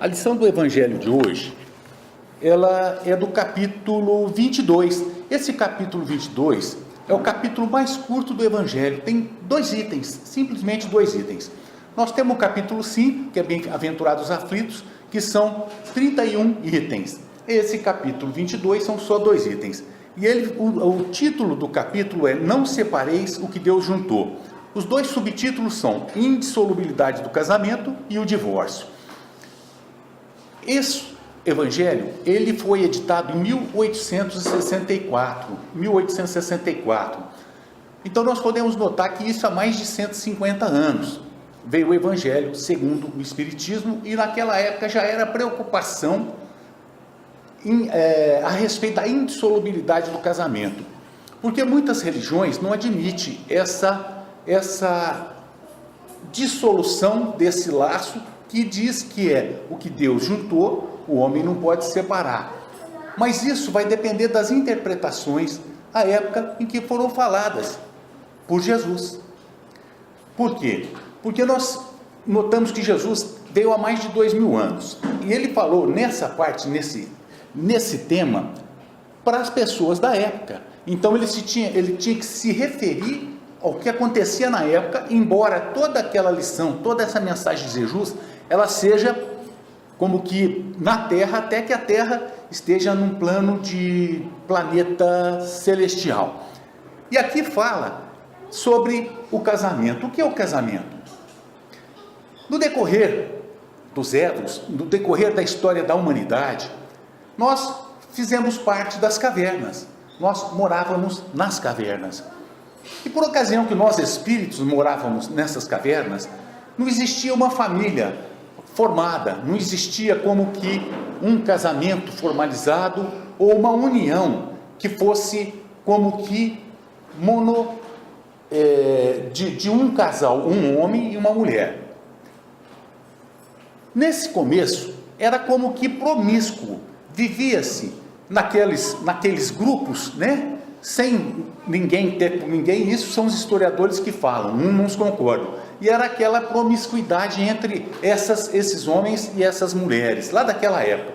A lição do Evangelho de hoje, ela é do capítulo 22. Esse capítulo 22 é o capítulo mais curto do Evangelho. Tem 2 itens, simplesmente 2 itens. Nós temos o capítulo 5, que é Bem-aventurados aflitos, que são 31 itens. Esse capítulo 22 são só 2 itens. E o título do capítulo é Não separeis o que Deus juntou. Os 2 subtítulos são Indissolubilidade do casamento e o divórcio. Esse evangelho, ele foi editado em 1864. Então nós podemos notar que isso há mais de 150 anos veio o evangelho segundo o Espiritismo, e naquela época já era preocupação a respeito da indissolubilidade do casamento, porque muitas religiões não admitem essa dissolução desse laço, que diz que é o que Deus juntou, o homem não pode separar. Mas isso vai depender das interpretações à época em que foram faladas por Jesus. Por quê? Porque nós notamos que Jesus veio há mais de 2000 anos, e ele falou nessa parte, nesse tema, para as pessoas da época. Então ele tinha que se referir ao que acontecia na época, embora toda aquela lição, toda essa mensagem de Jesus, ela seja como que na Terra, até que a Terra esteja num plano de planeta celestial. E aqui fala sobre o casamento. O que é o casamento? No decorrer dos séculos, no decorrer da história da humanidade, nós fizemos parte das cavernas. Nós morávamos nas cavernas. E por ocasião que nós espíritos morávamos nessas cavernas, não existia uma família formada, não existia como que um casamento formalizado ou uma união que fosse como que de um casal, um homem e uma mulher. Nesse começo era como que promíscuo, vivia-se naqueles grupos, né? Sem ninguém ter com ninguém. Isso são os historiadores que falam, uns concordam. E era aquela promiscuidade entre esses homens e essas mulheres, lá daquela época.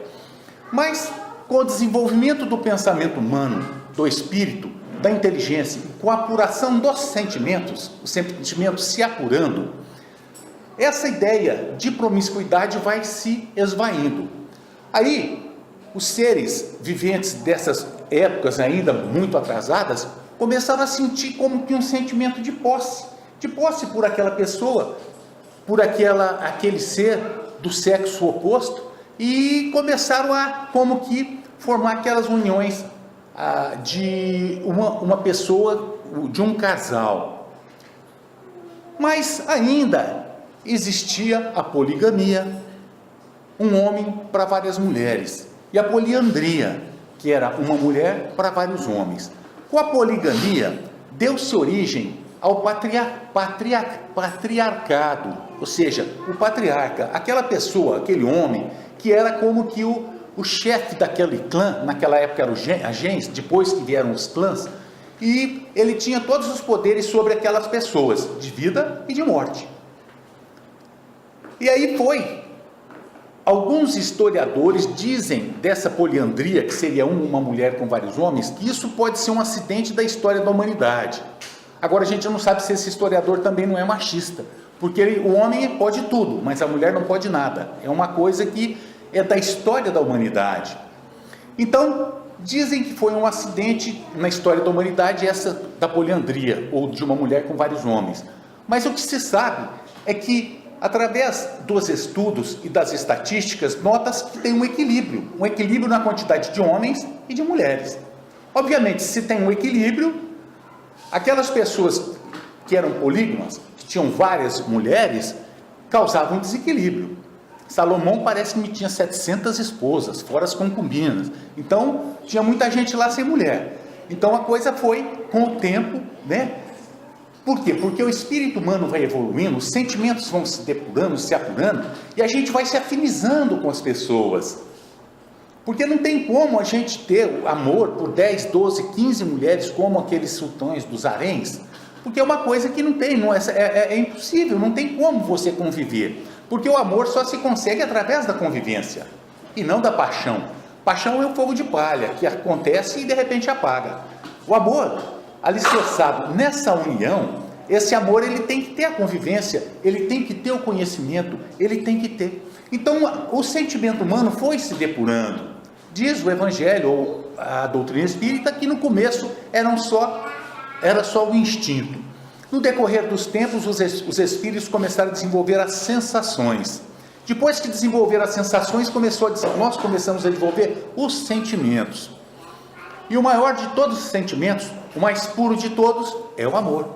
Mas com o desenvolvimento do pensamento humano, do espírito, da inteligência, com a apuração dos sentimentos, os sentimentos se apurando, essa ideia de promiscuidade vai se esvaindo. Aí, os seres viventes dessas épocas ainda muito atrasadas, começaram a sentir como que um sentimento de posse por aquela pessoa, por aquele ser do sexo oposto, e começaram a como que formar aquelas uniões de uma pessoa, de um casal. Mas ainda existia a poligamia, um homem para várias mulheres, e a poliandria, que era uma mulher para vários homens. Com a poligamia, deu-se origem ao patriarcado, ou seja, o patriarca, aquela pessoa, aquele homem, que era como que o chefe daquele clã. Naquela época eram os gens, depois que vieram os clãs, e ele tinha todos os poderes sobre aquelas pessoas, de vida e de morte. E aí alguns historiadores dizem dessa poliandria, que seria uma mulher com vários homens, que isso pode ser um acidente da história da humanidade. Agora a gente não sabe se esse historiador também não é machista, porque o homem pode tudo, mas a mulher não pode nada. É uma coisa que é da história da humanidade. Então, dizem que foi um acidente na história da humanidade essa da poliandria, ou de uma mulher com vários homens. Mas o que se sabe é que, através dos estudos e das estatísticas, nota-se que tem um equilíbrio na quantidade de homens e de mulheres. Obviamente, se tem um equilíbrio, aquelas pessoas que eram polígamas, que tinham várias mulheres, causavam um desequilíbrio. Salomão parece que tinha 700 esposas, fora as concubinas. Então, tinha muita gente lá sem mulher. Então, a coisa foi, com o tempo, né? Por quê? Porque o espírito humano vai evoluindo, os sentimentos vão se depurando, se apurando, e a gente vai se afinizando com as pessoas. Porque não tem como a gente ter amor por 10, 12, 15 mulheres, como aqueles sultões dos haréns, porque é uma coisa que não tem, é impossível, não tem como você conviver. Porque o amor só se consegue através da convivência e não da paixão. Paixão é o fogo de palha que acontece e de repente apaga. O amor, alicerçado nessa união, esse amor ele tem que ter a convivência, ele tem que ter o conhecimento, ele tem que ter. Então o sentimento humano foi se depurando. Diz o Evangelho ou a doutrina espírita que no começo era só o instinto. No decorrer dos tempos, os espíritos começaram a desenvolver as sensações. Depois que desenvolveram as sensações, nós começamos a desenvolver os sentimentos. E o maior de todos os sentimentos, o mais puro de todos, é o amor.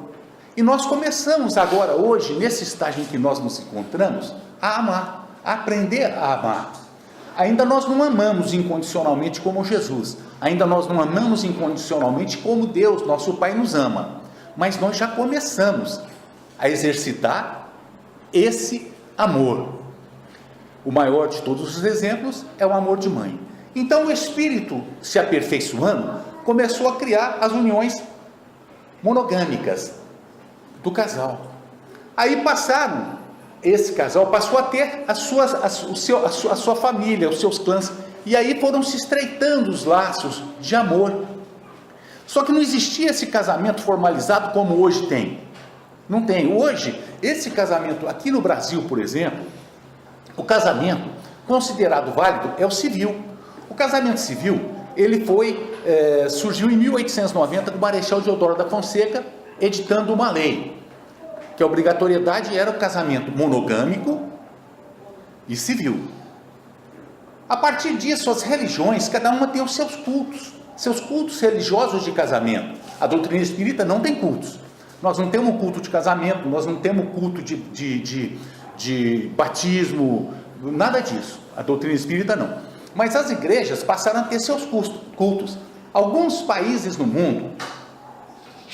E nós começamos agora, hoje, nesse estágio em que nós nos encontramos, a amar, a aprender a amar. Ainda nós não amamos incondicionalmente como Jesus. Ainda nós não amamos incondicionalmente como Deus, nosso Pai, nos ama. Mas nós já começamos a exercitar esse amor. O maior de todos os exemplos é o amor de mãe. Então o espírito, se aperfeiçoando, começou a criar as uniões monogâmicas do casal. Aí esse casal passou a ter a sua família, os seus clãs, e aí foram se estreitando os laços de amor. Só que não existia esse casamento formalizado como hoje tem. Não tem. Hoje, esse casamento, aqui no Brasil, por exemplo, o casamento considerado válido é o civil. O casamento civil, ele surgiu em 1890 com o Marechal Deodoro da Fonseca, editando uma lei, que a obrigatoriedade era o casamento monogâmico e civil. A partir disso, as religiões, cada uma tem os seus cultos religiosos de casamento. A doutrina espírita não tem cultos. Nós não temos culto de casamento, nós não temos culto de batismo, nada disso. A doutrina espírita não. Mas as igrejas passaram a ter seus cultos. Alguns países no mundo,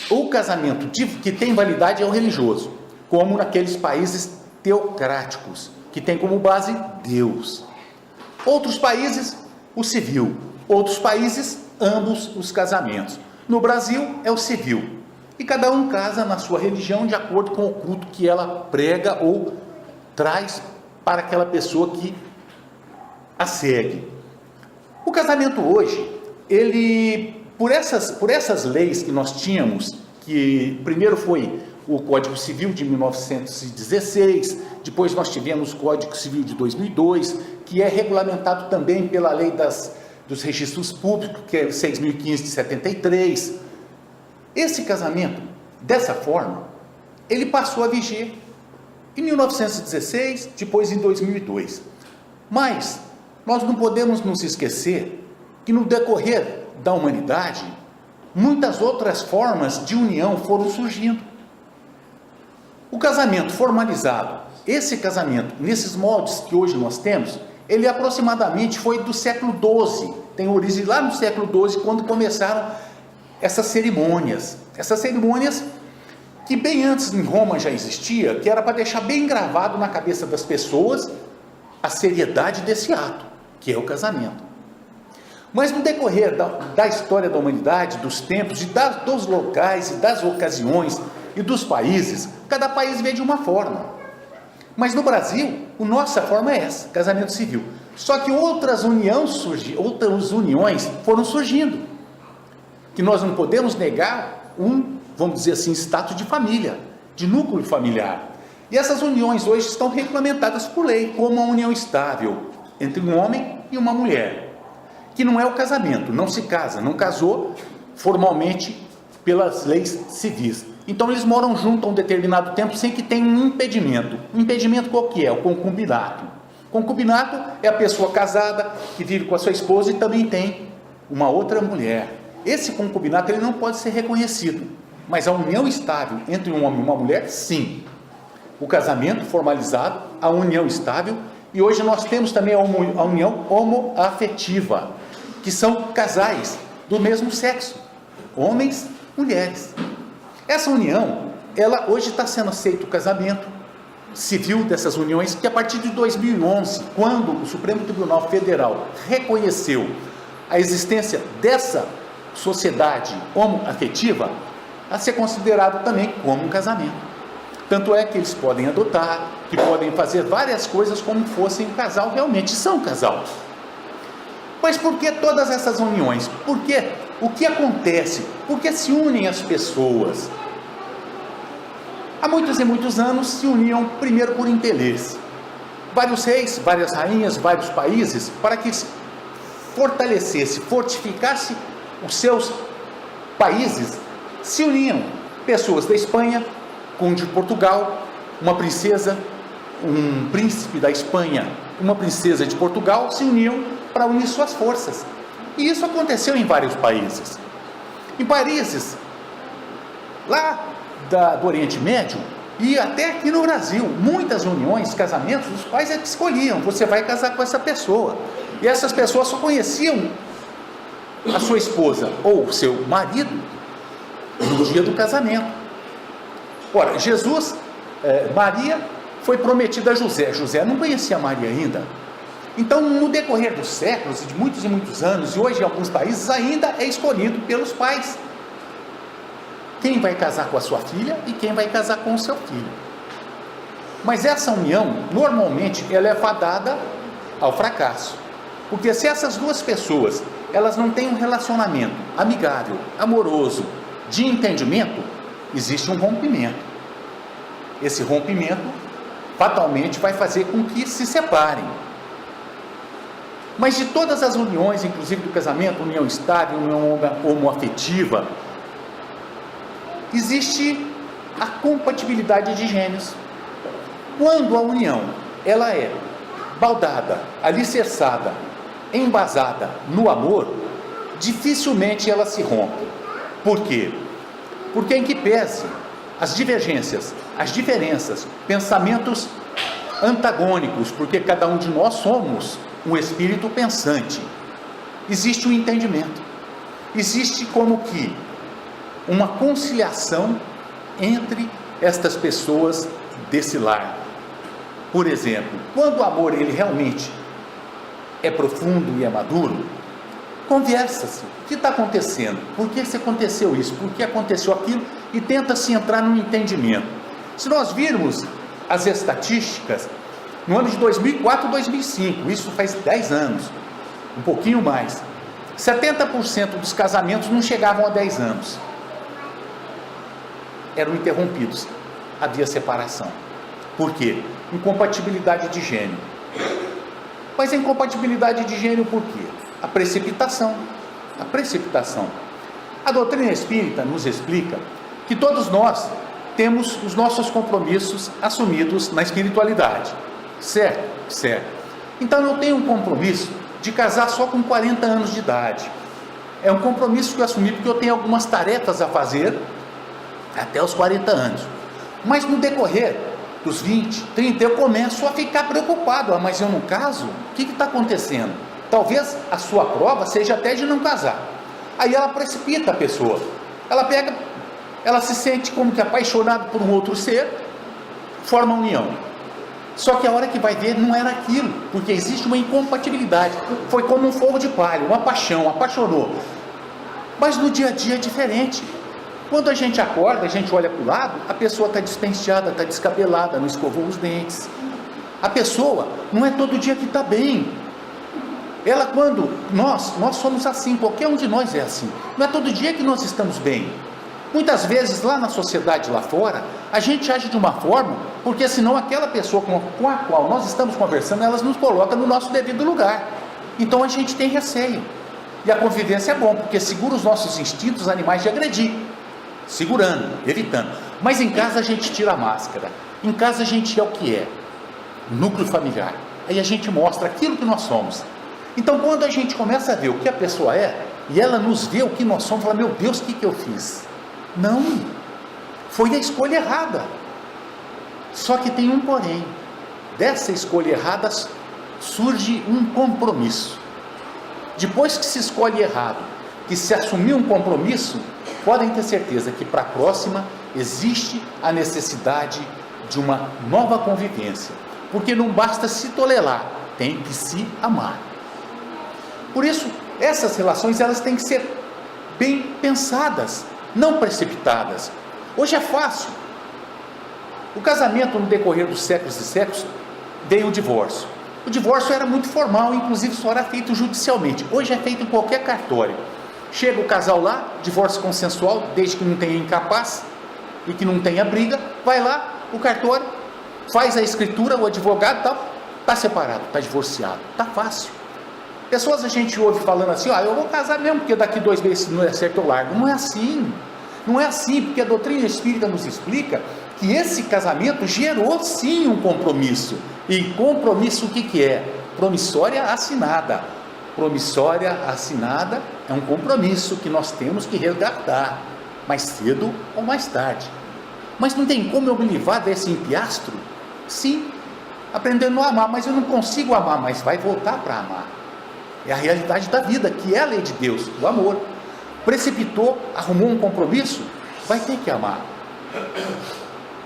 o casamento que tem validade é o religioso, como naqueles países teocráticos, que tem como base Deus. Outros países, o civil. Outros países, ambos os casamentos. No Brasil, é o civil. E cada um casa na sua religião de acordo com o culto que ela prega ou traz para aquela pessoa que a segue. O casamento hoje, por essas leis que nós tínhamos, que primeiro foi o Código Civil de 1916, depois nós tivemos o Código Civil de 2002, que é regulamentado também pela lei dos registros públicos, que é 6.015 de 73. Esse casamento, dessa forma, ele passou a viger em 1916, depois em 2002. Mas nós não podemos nos esquecer que no decorrer da humanidade, muitas outras formas de união foram surgindo. O casamento formalizado, esse casamento, nesses moldes que hoje nós temos, ele aproximadamente foi do século XII, tem origem lá no século XII, quando começaram essas cerimônias que bem antes em Roma já existia, que era para deixar bem gravado na cabeça das pessoas a seriedade desse ato, que é o casamento. Mas no decorrer da história da humanidade, dos tempos, dos locais e das ocasiões e dos países, cada país vê de uma forma. Mas no Brasil, a nossa forma é essa, casamento civil. Só que outras uniões foram surgindo, que nós não podemos negar vamos dizer assim, status de família, de núcleo familiar. E essas uniões hoje estão regulamentadas por lei, como a união estável entre um homem e uma mulher, que não é o casamento, não se casa, não casou formalmente pelas leis civis. Então eles moram juntos a um determinado tempo sem que tenha um impedimento. O impedimento qual que é? O concubinato. Concubinato é a pessoa casada que vive com a sua esposa e também tem uma outra mulher. Esse concubinato ele não pode ser reconhecido, mas a união estável entre um homem e uma mulher, sim. O casamento formalizado, a união estável, e hoje nós temos também a união homoafetiva, que são casais do mesmo sexo, homens, mulheres. Essa união, ela hoje está sendo aceito o casamento civil dessas uniões, que a partir de 2011, quando o Supremo Tribunal Federal reconheceu a existência dessa sociedade homoafetiva, a ser considerado também como um casamento. Tanto é que eles podem adotar, que podem fazer várias coisas como fossem um casal, realmente são um casal. Mas por que todas essas uniões? Por que? O que acontece? Por que se unem as pessoas? Há muitos e muitos anos se uniam primeiro por interesse. Vários reis, várias rainhas, vários países, para que fortalecesse, fortificasse os seus países, se uniam. Pessoas da Espanha com de Portugal, uma princesa, um príncipe da Espanha, uma princesa de Portugal, se uniam para unir suas forças. E isso aconteceu em vários países. Em países lá do Oriente Médio e até aqui no Brasil, muitas uniões, casamentos, os pais é que escolhiam, você vai casar com essa pessoa. E essas pessoas só conheciam a sua esposa ou o seu marido no dia do casamento. Ora, Maria foi prometida a José. José não conhecia Maria ainda. Então, no decorrer dos séculos, de muitos e muitos anos, e hoje em alguns países ainda é escolhido pelos pais quem vai casar com a sua filha e quem vai casar com o seu filho. Mas essa união, normalmente, ela é fadada ao fracasso. Porque se essas duas pessoas, elas não têm um relacionamento amigável, amoroso, de entendimento, existe um rompimento. Esse rompimento, fatalmente, vai fazer com que se separem. Mas de todas as uniões, inclusive do casamento, união estável, união homoafetiva, existe a compatibilidade de gênios. Quando a união, ela é baldada, alicerçada, embasada no amor, dificilmente ela se rompe. Por quê? Porque em que pese as divergências, as diferenças, pensamentos antagônicos, porque cada um de nós somos um espírito pensante, existe um entendimento, existe como que uma conciliação entre estas pessoas desse lar. Por exemplo, quando o amor ele realmente é profundo e é maduro, conversa-se, o que está acontecendo? Por que aconteceu isso? Por que aconteceu aquilo? E tenta-se entrar num entendimento. Se nós virmos as estatísticas, no ano de 2004 e 2005, isso faz 10 anos, um pouquinho mais, 70% dos casamentos não chegavam a 10 anos. Eram interrompidos, havia separação. Por quê? Incompatibilidade de gênio. Mas a incompatibilidade de gênio por quê? A precipitação. A precipitação. A doutrina espírita nos explica que todos nós temos os nossos compromissos assumidos na espiritualidade. Certo? Certo. Então eu tenho um compromisso de casar só com 40 anos de idade. É um compromisso que eu assumi porque eu tenho algumas tarefas a fazer até os 40 anos. Mas no decorrer dos 20, 30, eu começo a ficar preocupado. Mas eu não caso? O que está acontecendo? Talvez a sua prova seja até de não casar. Aí ela precipita a pessoa. Ela se sente como que apaixonada por um outro ser, forma união. Só que a hora que vai ver, não era aquilo, porque existe uma incompatibilidade. Foi como um fogo de palha, uma paixão, apaixonou. Mas no dia a dia é diferente. Quando a gente acorda, a gente olha para o lado, a pessoa está despenteada, está descabelada, não escovou os dentes. A pessoa não é todo dia que está bem. Ela quando, nós somos assim, qualquer um de nós é assim. Não é todo dia que nós estamos bem. Muitas vezes lá na sociedade lá fora, a gente age de uma forma, porque senão aquela pessoa com a qual nós estamos conversando, elas nos coloca no nosso devido lugar. Então a gente tem receio. E a convivência é bom, porque segura os nossos instintos animais de agredir. Segurando, evitando. Mas em casa a gente tira a máscara. Em casa a gente é o que é. Núcleo familiar. Aí a gente mostra aquilo que nós somos. Então quando a gente começa a ver o que a pessoa é, e ela nos vê o que nós somos, fala, meu Deus, o que eu fiz? Não, foi a escolha errada. Só que tem um porém. Dessa escolha errada surge um compromisso. Depois que se escolhe errado, que se assumir um compromisso, podem ter certeza que para a próxima existe a necessidade de uma nova convivência. Porque não basta se tolerar, tem que se amar. Por isso, essas relações elas têm que ser bem pensadas, não precipitadas. Hoje é fácil. O casamento, no decorrer dos séculos e séculos, veio o divórcio. O divórcio era muito formal, inclusive só era feito judicialmente. Hoje é feito em qualquer cartório. Chega o casal lá, divórcio consensual, desde que não tenha incapaz e que não tenha briga, vai lá, o cartório, faz a escritura, o advogado tal, está separado, está divorciado, está fácil. Pessoas a gente ouve falando assim, eu vou casar mesmo, porque daqui 2 meses não é certo eu largo. Não é assim, não é assim, porque a doutrina espírita nos explica que esse casamento gerou sim um compromisso. E compromisso o que é? Promissória assinada. Promissória assinada é um compromisso que nós temos que resgatar, mais cedo ou mais tarde. Mas não tem como eu me livrar desse empiastro? Sim, aprendendo a amar, mas eu não consigo amar, mas vai voltar para amar. É a realidade da vida, que é a lei de Deus, o amor. Precipitou, arrumou um compromisso, vai ter que amar.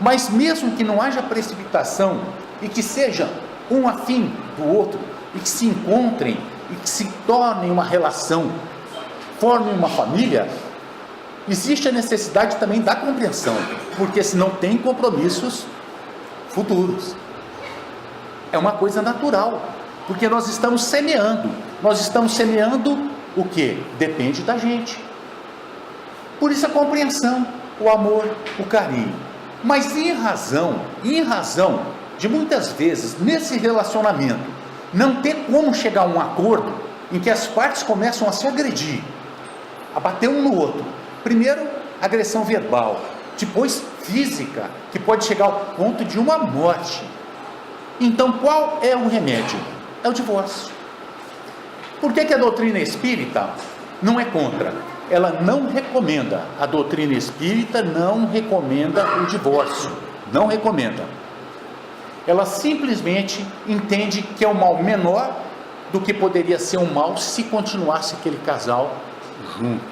Mas mesmo que não haja precipitação, e que seja um afim do outro, e que se encontrem, e que se tornem uma relação, formem uma família, existe a necessidade também da compreensão, porque senão tem compromissos futuros. É uma coisa natural, porque nós estamos semeando o que? Depende da gente. Por isso a compreensão, o amor, o carinho. Mas em razão de muitas vezes nesse relacionamento não ter como chegar a um acordo em que as partes começam a se agredir, a bater um no outro. Primeiro, agressão verbal, depois física, que pode chegar ao ponto de uma morte. Então qual é o remédio? É o divórcio. Por que a doutrina espírita não é contra? Ela não recomenda, a doutrina espírita não recomenda o divórcio, não recomenda. Ela simplesmente entende que é um mal menor do que poderia ser um mal se continuasse aquele casal junto.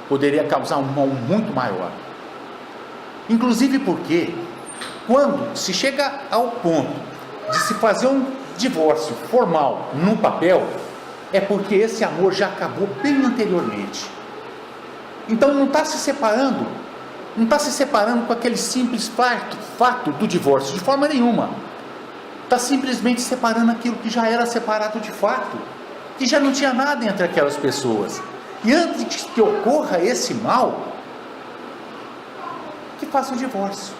Poderia causar um mal muito maior. Inclusive porque, quando se chega ao ponto de se fazer um divórcio formal no papel, é porque esse amor já acabou bem anteriormente. Então não está se separando com aquele simples fato do divórcio, de forma nenhuma. Está simplesmente separando aquilo que já era separado de fato, que já não tinha nada entre aquelas pessoas. E antes que ocorra esse mal, que faça o divórcio.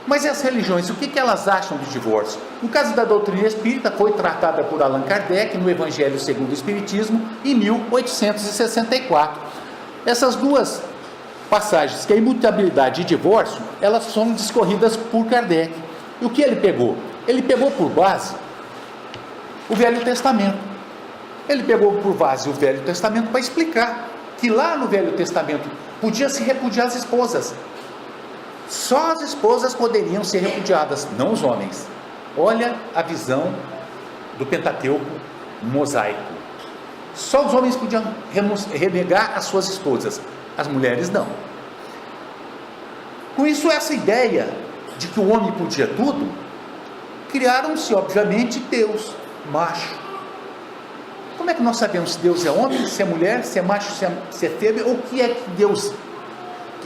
Mas e as religiões, o que elas acham do divórcio? No caso da doutrina espírita, foi tratada por Allan Kardec no Evangelho segundo o Espiritismo, em 1864. Essas duas passagens, que é a imutabilidade e divórcio, elas são discorridas por Kardec. E o que ele pegou? Ele pegou por base o Velho Testamento. Ele pegou por base o Velho Testamento para explicar que lá no Velho Testamento podia se repudiar as esposas. Só as esposas poderiam ser repudiadas, não os homens. Olha a visão do Pentateuco mosaico. Só os homens podiam renegar as suas esposas, as mulheres não. Com isso, essa ideia de que o homem podia tudo, criaram-se obviamente Deus, macho. Como é que nós sabemos se Deus é homem, se é mulher, se é macho, se é fêmea, ou o que é que Deus,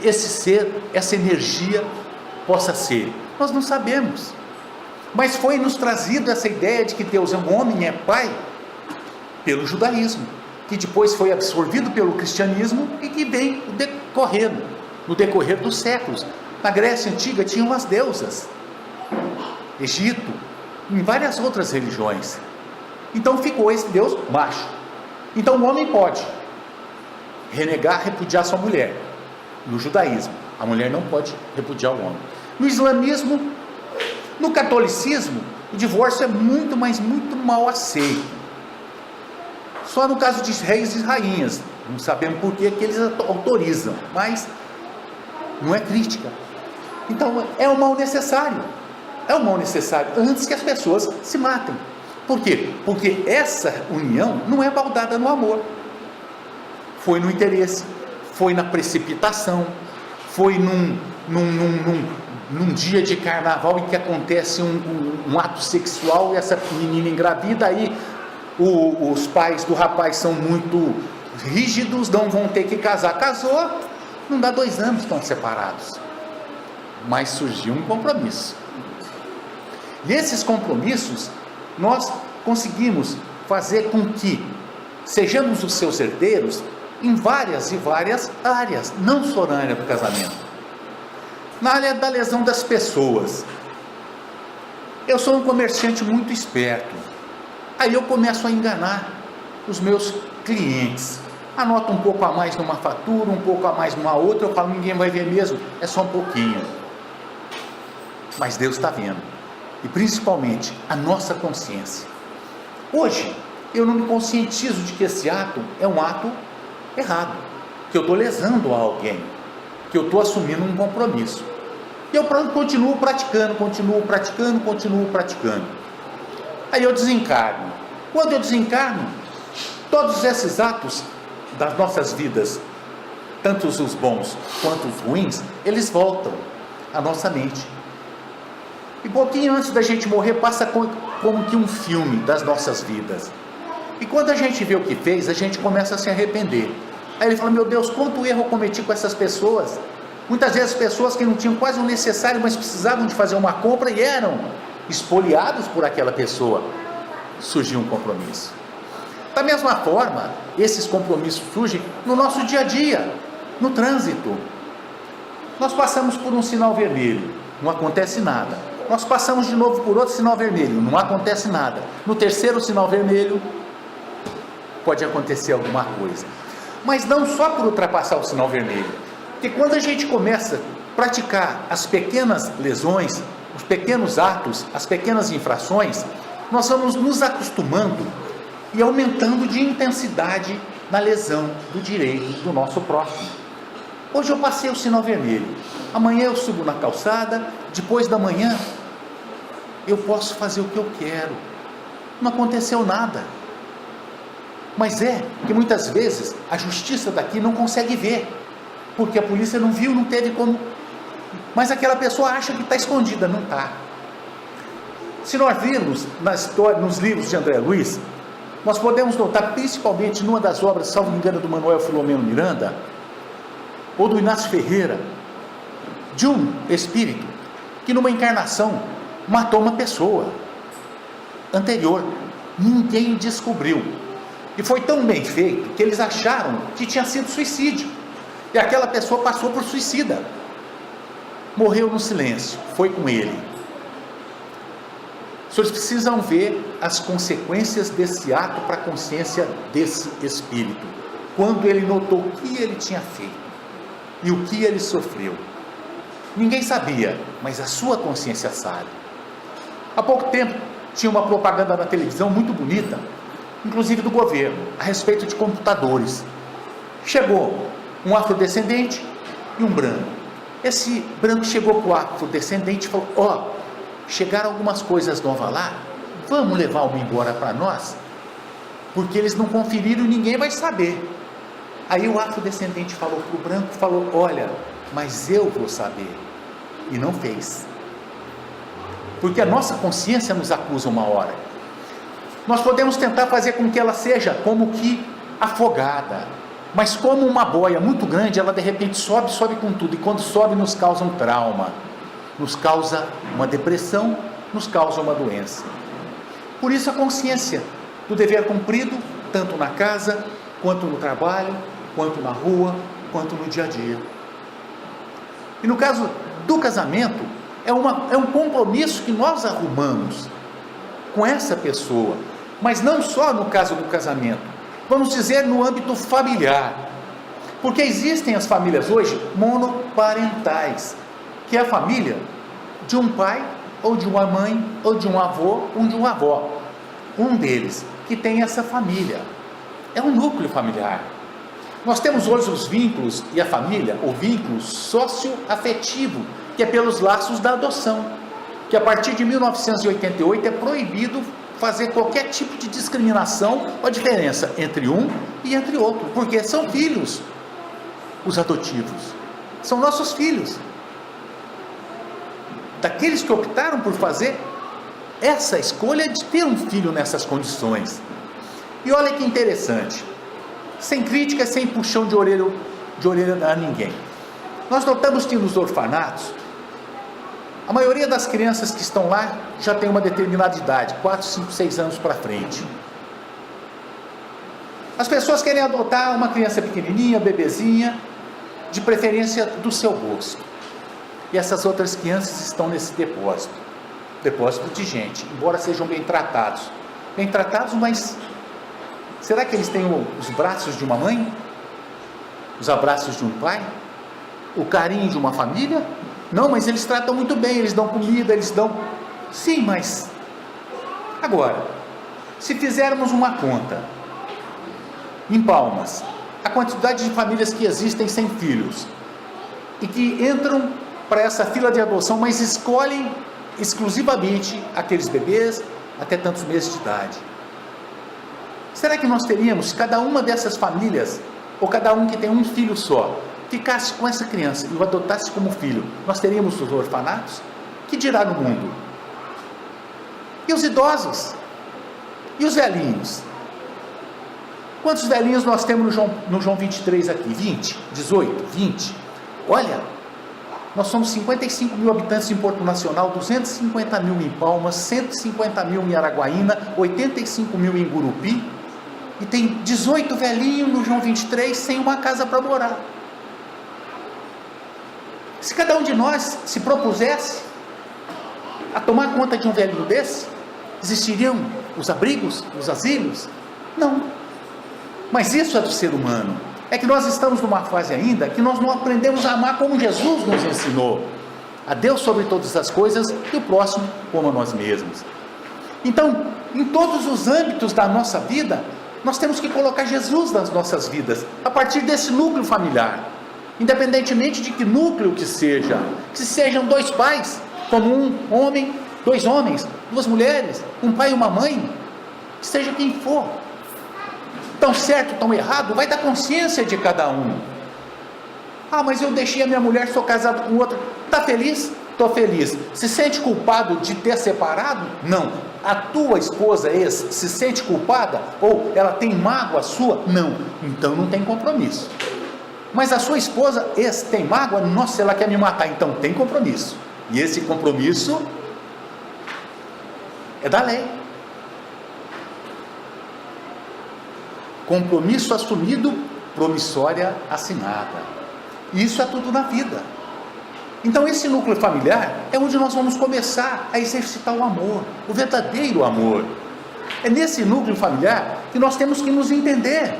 esse ser, essa energia possa ser? Nós não sabemos. Mas foi nos trazido essa ideia de que Deus é um homem, é pai, pelo judaísmo, que depois foi absorvido pelo cristianismo e que vem decorrendo, no decorrer dos séculos. Na Grécia Antiga tinham as deusas, Egito, em várias outras religiões. Então ficou esse Deus macho. Então o homem pode renegar, repudiar sua mulher. No judaísmo, a mulher não pode repudiar o homem. No islamismo, no catolicismo, o divórcio é muito, mas muito mal aceito. Só no caso de reis e rainhas, não sabemos por que eles autorizam, mas não é crítica. Então é um mal necessário. É um mal necessário antes que as pessoas se matem. Por quê? Porque essa união não é baldada no amor. Foi no interesse, foi na precipitação, foi num dia de carnaval em que acontece um ato sexual e essa menina engravida, aí os pais do rapaz são muito rígidos, não vão ter que casar. Casou, não dá 2 anos, estão separados. mas surgiu um compromisso. E esses compromissos, nós conseguimos fazer com que sejamos os seus herdeiros em várias e várias áreas, não só na área do casamento. Na área da lesão das pessoas. Eu sou um comerciante muito esperto. Aí eu começo a enganar os meus clientes. Anoto um pouco a mais numa fatura, um pouco a mais numa outra. Eu falo, ninguém vai ver mesmo, é só um pouquinho. Mas Deus está vendo. E principalmente a nossa consciência. Hoje, eu não me conscientizo de que esse ato é um ato errado. Que eu estou lesando a alguém. Que eu estou assumindo um compromisso. E eu continuo praticando. Aí eu desencarno. Quando eu desencarno, todos esses atos das nossas vidas, tanto os bons quanto os ruins, eles voltam à nossa mente. E pouquinho antes da gente morrer, passa como que um filme das nossas vidas. E quando a gente vê o que fez, a gente começa a se arrepender. Aí ele fala, meu Deus, quanto erro eu cometi com essas pessoas. Muitas vezes pessoas que não tinham quase o necessário, mas precisavam de fazer uma compra e eram espoliados por aquela pessoa. Surgiu um compromisso. Da mesma forma, esses compromissos surgem no nosso dia a dia, no trânsito. Nós passamos por um sinal vermelho, não acontece nada. Nós passamos de novo por outro sinal vermelho, não acontece nada. No terceiro sinal vermelho, pode acontecer alguma coisa. Mas não só por ultrapassar o sinal vermelho. Porque quando a gente começa a praticar as pequenas lesões, os pequenos atos, as pequenas infrações, nós vamos nos acostumando e aumentando de intensidade na lesão do direito do nosso próximo. Hoje eu passei o sinal vermelho, amanhã eu subo na calçada, depois da manhã eu posso fazer o que eu quero, não aconteceu nada. Mas é que muitas vezes a justiça daqui não consegue ver, porque a polícia não viu, não teve como, mas aquela pessoa acha que está escondida, não está. Se nós virmos na história, nos livros de André Luiz, nós podemos notar, principalmente numa das obras, salvo engano, do Manuel Filomeno Miranda, ou do Inácio Ferreira, de um espírito que numa encarnação matou uma pessoa anterior, ninguém descobriu, e foi tão bem feito que eles acharam que tinha sido suicídio, e aquela pessoa passou por suicida, morreu no silêncio, foi com ele. Os senhores precisam ver as consequências desse ato para a consciência desse espírito, quando ele notou o que ele tinha feito e o que ele sofreu. Ninguém sabia, mas a sua consciência sabe. Há pouco tempo tinha uma propaganda na televisão muito bonita, inclusive do governo, a respeito de computadores. Chegou um afrodescendente e um branco. Esse branco chegou para o afrodescendente e falou, chegaram algumas coisas novas lá, vamos levar uma embora para nós, porque eles não conferiram e ninguém vai saber. Aí o afrodescendente falou para o branco, olha, mas eu vou saber, e não fez, porque a nossa consciência nos acusa uma hora. Nós podemos tentar fazer com que ela seja como que afogada, mas como uma boia muito grande, ela de repente sobe com tudo, e quando sobe nos causa um trauma, nos causa uma depressão, nos causa uma doença. Por isso a consciência do dever cumprido, tanto na casa, quanto no trabalho, quanto na rua, quanto no dia a dia. E no caso do casamento, é um compromisso que nós arrumamos com essa pessoa, mas não só no caso do casamento, vamos dizer no âmbito familiar, porque existem as famílias hoje monoparentais, que é a família de um pai, ou de uma mãe, ou de um avô, ou de uma avó, um deles que tem essa família, é um núcleo familiar. Nós temos hoje os vínculos e a família, o vínculo socioafetivo, que é pelos laços da adoção, que a partir de 1988 é proibido fazer qualquer tipo de discriminação ou diferença entre um e entre outro, porque são filhos, os adotivos, são nossos filhos, daqueles que optaram por fazer essa escolha de ter um filho nessas condições. E olha que interessante, sem crítica, sem puxão de orelha a ninguém, nós notamos que nos orfanatos A maioria das crianças que estão lá já tem uma determinada idade, 4, 5, 6 anos para frente. As pessoas querem adotar uma criança pequenininha, bebezinha, de preferência do seu gosto. E essas outras crianças estão nesse depósito de gente, embora sejam bem tratados. Bem tratados, mas será que eles têm os braços de uma mãe? Os abraços de um pai? O carinho de uma família? Não, mas eles tratam muito bem, eles dão comida, eles dão... Sim, mas... Agora, se fizermos uma conta, em Palmas, a quantidade de famílias que existem sem filhos, e que entram para essa fila de adoção, mas escolhem exclusivamente aqueles bebês até tantos meses de idade. Será que nós teríamos, se cada uma dessas famílias, ou cada um que tem um filho só, ficasse com essa criança e o adotasse como filho, nós teríamos os orfanatos? Que dirá no mundo? E os idosos? E os velhinhos? Quantos velhinhos nós temos no João 23 aqui? 20? 18? 20? Olha, nós somos 55 mil habitantes em Porto Nacional, 250 mil em Palmas, 150 mil em Araguaína, 85 mil em Gurupi, e tem 18 velhinhos no João 23 sem uma casa para morar. Se cada um de nós se propusesse a tomar conta de um velhinho desse, existiriam os abrigos, os asilos? Não. Mas isso é do ser humano. É que nós estamos numa fase ainda que nós não aprendemos a amar como Jesus nos ensinou. A Deus sobre todas as coisas e o próximo como a nós mesmos. Então, em todos os âmbitos da nossa vida, nós temos que colocar Jesus nas nossas vidas, a partir desse núcleo familiar. Independentemente de que núcleo que sejam 2 pais, como um homem, 2 homens, 2 mulheres, um pai e uma mãe, que seja quem for. Tão certo, tão errado, vai da consciência de cada um. Ah, mas eu deixei a minha mulher, sou casado com outra. Está feliz? Estou feliz. Se sente culpado de ter separado? Não. A tua esposa se sente culpada? Ou ela tem mágoa sua? Não. Então não tem compromisso. Mas a sua esposa tem mágoa? Nossa, ela quer me matar. Então tem compromisso. E esse compromisso é da lei. Compromisso assumido, promissória assinada. Isso é tudo na vida. Então esse núcleo familiar é onde nós vamos começar a exercitar o amor, o verdadeiro amor. É nesse núcleo familiar que nós temos que nos entender.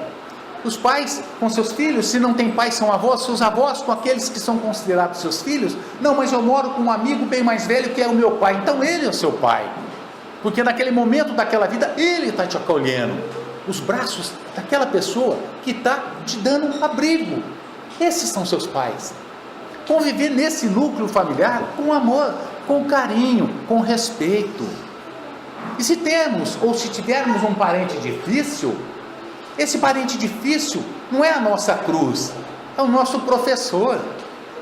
Os pais com seus filhos, se não tem pais são avós, seus avós com aqueles que são considerados seus filhos. Não, mas eu moro com um amigo bem mais velho que é o meu pai, então ele é o seu pai. Porque naquele momento daquela vida, ele está te acolhendo. Os braços daquela pessoa que está te dando abrigo. Esses são seus pais. Conviver nesse núcleo familiar com amor, com carinho, com respeito. E se temos, ou se tivermos um parente difícil, esse parente difícil não é a nossa cruz, é o nosso professor.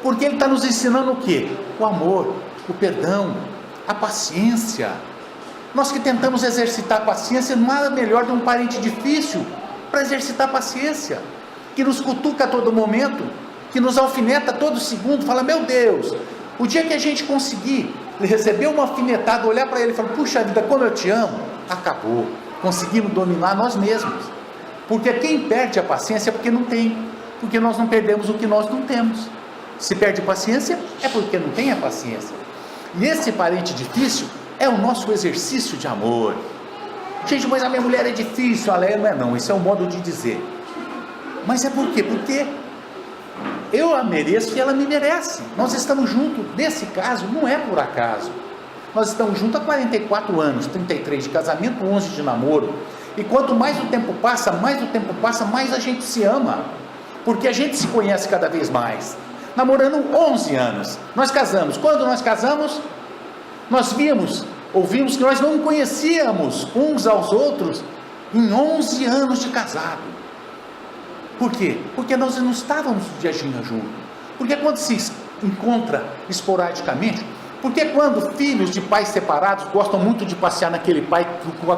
Porque ele está nos ensinando o quê? O amor, o perdão, a paciência. Nós que tentamos exercitar a paciência, nada melhor de um parente difícil para exercitar a paciência, que nos cutuca a todo momento, que nos alfineta a todo segundo, fala, meu Deus, o dia que a gente conseguir receber uma alfinetada, olhar para ele e falar, puxa vida, como eu te amo, acabou, conseguimos dominar nós mesmos. Porque quem perde a paciência é porque não tem, porque nós não perdemos o que nós não temos. Se perde paciência, é porque não tem a paciência. E esse parente difícil é o nosso exercício de amor. Gente, mas a minha mulher é difícil, ela não é não, isso é um modo de dizer. Mas é por quê? Porque eu a mereço e ela me merece. Nós estamos juntos, nesse caso, não é por acaso. Nós estamos juntos há 44 anos, 33 de casamento, 11 de namoro. E quanto mais o tempo passa, mais a gente se ama. Porque a gente se conhece cada vez mais. Namorando 11 anos, nós casamos. Quando nós casamos, nós ouvimos que nós não conhecíamos uns aos outros em 11 anos de casado. Por quê? Porque nós não estávamos o dia a dia juntos. Porque quando se encontra esporadicamente, porque quando filhos de pais separados gostam muito de passear naquele pai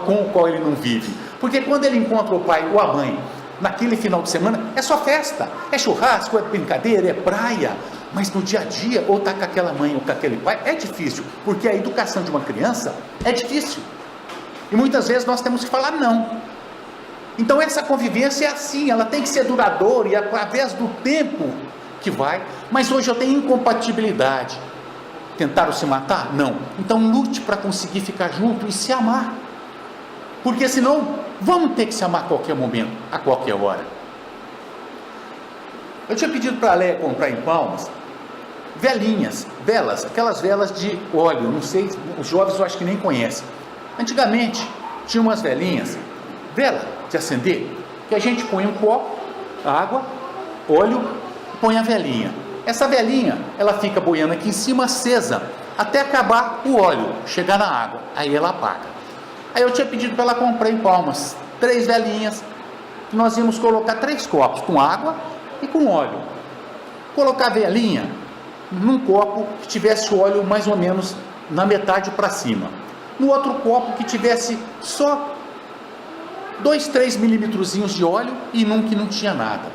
com o qual ele não vive. Porque quando ele encontra o pai ou a mãe naquele final de semana, é só festa, é churrasco, é brincadeira, é praia. Mas no dia a dia, ou está com aquela mãe ou com aquele pai, é difícil, porque a educação de uma criança é difícil. E muitas vezes nós temos que falar não. Então essa convivência é assim, ela tem que ser duradoura e através do tempo que vai. Mas hoje eu tenho incompatibilidade. Tentaram se matar? Não. Então lute para conseguir ficar junto e se amar. Porque senão vamos ter que se amar a qualquer momento, a qualquer hora. Eu tinha pedido para a Léa comprar em Palmas velas, aquelas velas de óleo, não sei, os jovens eu acho que nem conhecem. Antigamente tinha umas velinhas, vela de acender, que a gente põe um copo, água, óleo, põe a velinha. Essa velinha, ela fica boiando aqui em cima, acesa, até acabar o óleo, chegar na água, aí ela apaga. Aí eu tinha pedido para ela comprar em Palmas 3 velinhas, que nós íamos colocar 3 copos, com água e com óleo. Colocar a velinha num copo que tivesse o óleo mais ou menos na metade para cima. No outro copo que tivesse só 2, 3 milímetrozinhos de óleo e num que não tinha nada.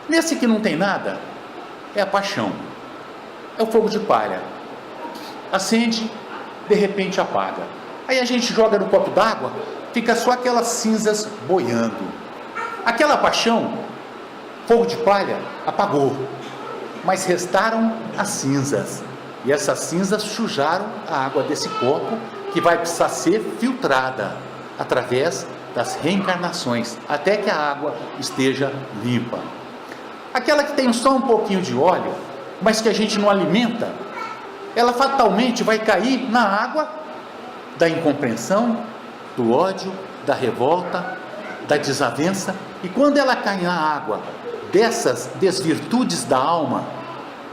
Nesse que não tem nada, é a paixão. É o fogo de palha. Acende, de repente apaga. Aí a gente joga no copo d'água, fica só aquelas cinzas boiando. Aquela paixão, fogo de palha, apagou. Mas restaram as cinzas. E essas cinzas sujaram a água desse copo, que vai precisar ser filtrada através das reencarnações, até que a água esteja limpa. Aquela que tem só um pouquinho de óleo, mas que a gente não alimenta, ela fatalmente vai cair na água da incompreensão, do ódio, da revolta, da desavença. E quando ela cai na água dessas desvirtudes da alma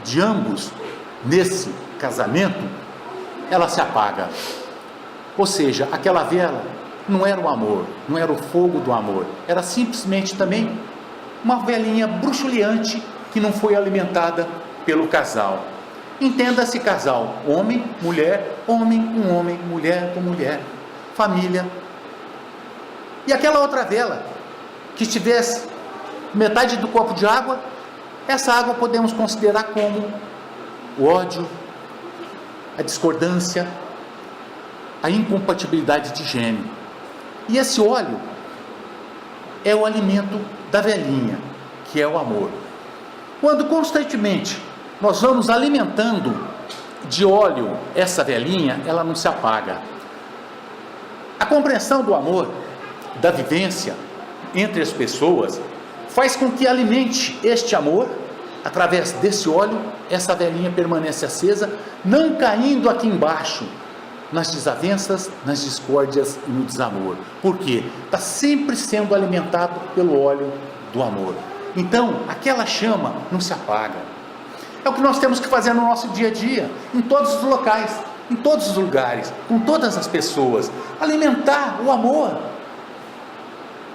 de ambos, nesse casamento, ela se apaga. Ou seja, aquela vela não era o amor, não era o fogo do amor, era simplesmente também uma velinha bruxuleante que não foi alimentada pelo casal. Entenda-se casal, homem, mulher, homem com homem, mulher com mulher, família. E aquela outra vela que tivesse metade do copo de água, essa água podemos considerar como o ódio, a discordância, a incompatibilidade de gênero. E esse óleo é o alimento da velinha, que é o amor. Quando constantemente nós vamos alimentando de óleo essa velinha, ela não se apaga. A compreensão do amor, da vivência entre as pessoas, faz com que alimente este amor. Através desse óleo, essa velinha permanece acesa, não caindo aqui embaixo, nas desavenças, nas discórdias e no desamor. Por quê? Está sempre sendo alimentado pelo óleo do amor. Então, aquela chama não se apaga. É o que nós temos que fazer no nosso dia a dia, em todos os locais, em todos os lugares, com todas as pessoas. Alimentar o amor.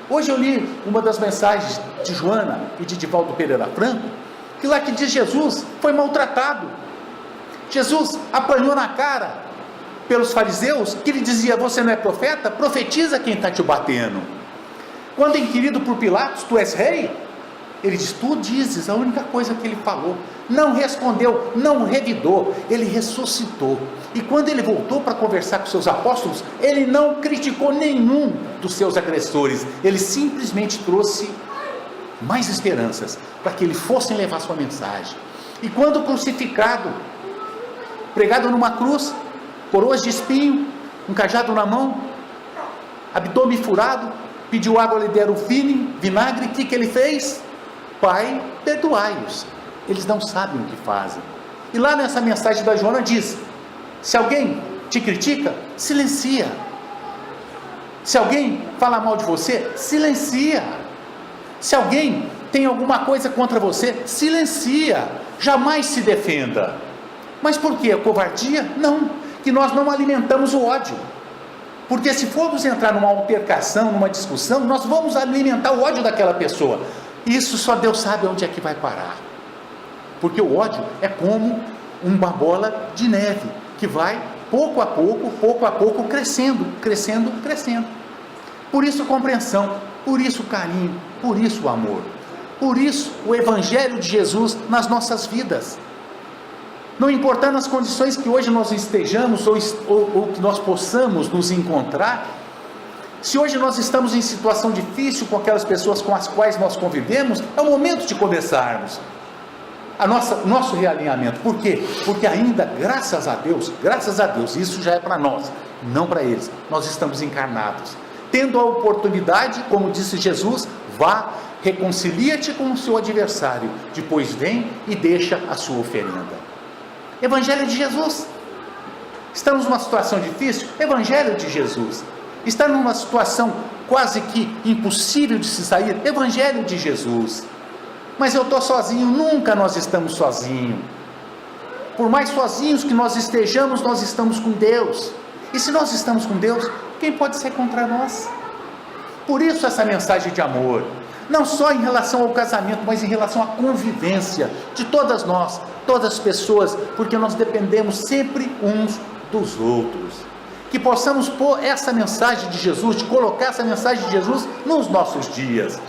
Hoje eu li uma das mensagens de Joana e de Divaldo Pereira Franco, que lá que diz Jesus foi maltratado. Jesus apanhou na cara pelos fariseus, que ele dizia: você não é profeta? Profetiza quem está te batendo. Quando inquirido por Pilatos, tu és rei? Ele diz: tu dizes. A única coisa que ele falou, não respondeu, não revidou, ele ressuscitou. E quando ele voltou para conversar com seus apóstolos, ele não criticou nenhum dos seus agressores, ele simplesmente trouxe mais esperanças para que eles fossem levar sua mensagem. E quando crucificado, pregado numa cruz, coroas de espinho, um cajado na mão, abdômen furado, pediu água, lhe deram vinagre. O que ele fez? Pai, perdoai-os, eles não sabem o que fazem. E lá nessa mensagem da Joana diz: se alguém te critica, silencia. Se alguém fala mal de você, silencia. Se alguém tem alguma coisa contra você, silencia, jamais se defenda. Mas por quê? Covardia? Não, que nós não alimentamos o ódio. Porque se formos entrar numa altercação, numa discussão, nós vamos alimentar o ódio daquela pessoa. Isso só Deus sabe onde é que vai parar. Porque o ódio é como uma bola de neve, que vai pouco a pouco, crescendo. Por isso compreensão, por isso carinho, por isso amor. Por isso, o Evangelho de Jesus nas nossas vidas. Não importando as condições que hoje nós estejamos ou que nós possamos nos encontrar, se hoje nós estamos em situação difícil com aquelas pessoas com as quais nós convivemos, é o momento de começarmos nosso realinhamento. Por quê? Porque ainda, graças a Deus, isso já é para nós, não para eles. Nós estamos encarnados, tendo a oportunidade, como disse Jesus, vá, reconcilia-te com o seu adversário, depois vem e deixa a sua oferenda. Evangelho de Jesus. Estamos numa situação difícil? Evangelho de Jesus. Está numa situação quase que impossível de se sair? Evangelho de Jesus. Mas eu estou sozinho. Nunca nós estamos sozinhos. Por mais sozinhos que nós estejamos, nós estamos com Deus. E se nós estamos com Deus, quem pode ser contra nós? Por isso essa mensagem de amor, não só em relação ao casamento, mas em relação à convivência de todas nós, todas as pessoas, porque nós dependemos sempre uns dos outros. Que possamos pôr essa mensagem de Jesus, de colocar essa mensagem de Jesus nos nossos dias,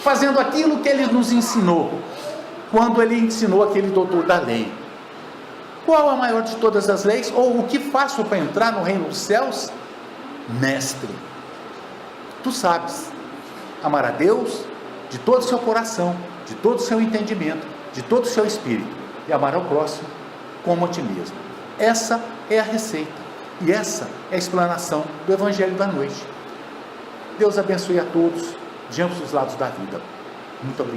fazendo aquilo que Ele nos ensinou, quando Ele ensinou aquele doutor da lei. Qual a maior de todas as leis? Ou o que faço para entrar no reino dos céus? Mestre, tu sabes, amar a Deus de todo o seu coração, de todo o seu entendimento, de todo o seu espírito, e amar ao próximo como a ti mesmo. Essa é a receita, e essa é a explanação do Evangelho da noite. Deus abençoe a todos, de ambos os lados da vida. Muito obrigado.